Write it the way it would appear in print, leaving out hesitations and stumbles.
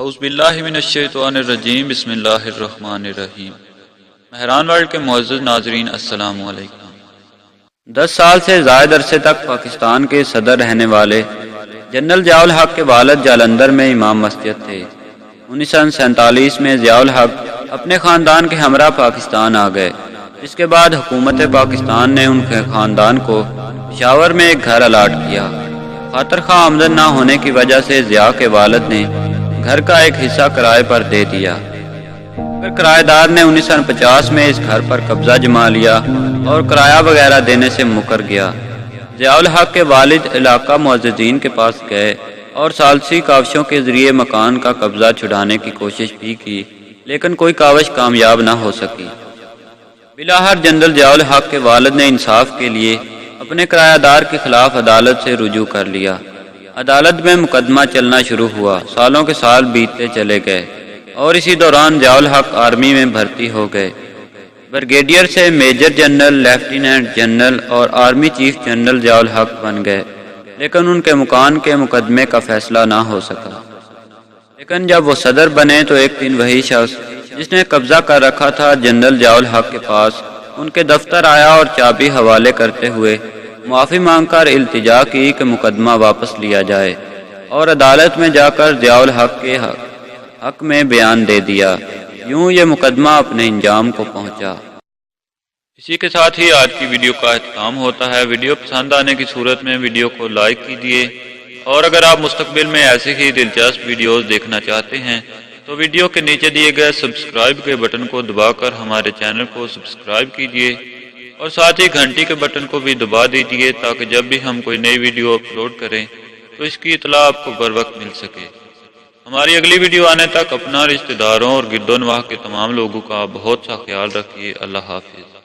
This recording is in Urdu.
اعوذ باللہ من الشیطان الرجیم بسم اللہ الرحمن الرحیم۔ مہران ورلڈ کے معزز ناظرین السلام علیکم۔ 10 سال سے زائد عرصے تک پاکستان کے صدر رہنے والے جنرل ضیاء الحق کے والد جالندھر میں امام مسجد تھے۔ 1947 میں ضیاء الحق اپنے خاندان کے ہمراہ پاکستان آ گئے۔ اس کے بعد حکومت پاکستان نے ان کے خاندان کو پشاور میں ایک گھر الاٹ کیا۔ خاطر خواہ آمدن نہ ہونے کی وجہ سے ضیاء کے والد نے گھر کا ایک حصہ کرائے پر دے دیا۔ پھر کرایہ دار نے 1950 میں اس گھر پر قبضہ جما لیا اور کرایہ وغیرہ دینے سے مکر گیا۔ ضیاء الحق کے والد علاقہ معززین کے پاس گئے اور ثالثی کاوشوں کے ذریعے مکان کا قبضہ چھڑانے کی کوشش بھی کی، لیکن کوئی کاوش کامیاب نہ ہو سکی۔ بلاخر جنرل ضیاء الحق کے والد نے انصاف کے لیے اپنے کرایہ دار کے خلاف عدالت سے رجوع کر لیا۔ عدالت میں مقدمہ چلنا شروع ہوا۔ سالوں کے سال بیتتے چلے گئے اور اسی دوران ضیاء الحق آرمی میں بھرتی ہو گئے۔ بریگیڈیئر سے میجر جنرل، لیفٹیننٹ جنرل اور آرمی چیف جنرل ضیاء الحق بن گئے، لیکن ان کے مکان کے مقدمے کا فیصلہ نہ ہو سکا۔ لیکن جب وہ صدر بنے تو ایک دن وہی شخص جس نے قبضہ کر رکھا تھا جنرل ضیاء الحق کے پاس ان کے دفتر آیا اور چابی حوالے کرتے ہوئے معافی مانگ کر التجا کی کہ مقدمہ واپس لیا جائے، اور عدالت میں جا کر ضیاء الحق کے حق میں بیان دے دیا۔ یوں یہ مقدمہ اپنے انجام کو پہنچا۔ اسی کے ساتھ ہی آج کی ویڈیو کا اختتام ہوتا ہے۔ ویڈیو پسند آنے کی صورت میں ویڈیو کو لائک کیجیے، اور اگر آپ مستقبل میں ایسے ہی دلچسپ ویڈیوز دیکھنا چاہتے ہیں تو ویڈیو کے نیچے دیے گئے سبسکرائب کے بٹن کو دبا کر ہمارے چینل کو سبسکرائب کیجیے، اور ساتھ ہی گھنٹی کے بٹن کو بھی دبا دیجیے تاکہ جب بھی ہم کوئی نئی ویڈیو اپلوڈ کریں تو اس کی اطلاع آپ کو بر وقت مل سکے۔ ہماری اگلی ویڈیو آنے تک اپنا، رشتہ داروں اور گرد و نواح کے تمام لوگوں کا بہت سا خیال رکھیے۔ اللہ حافظ۔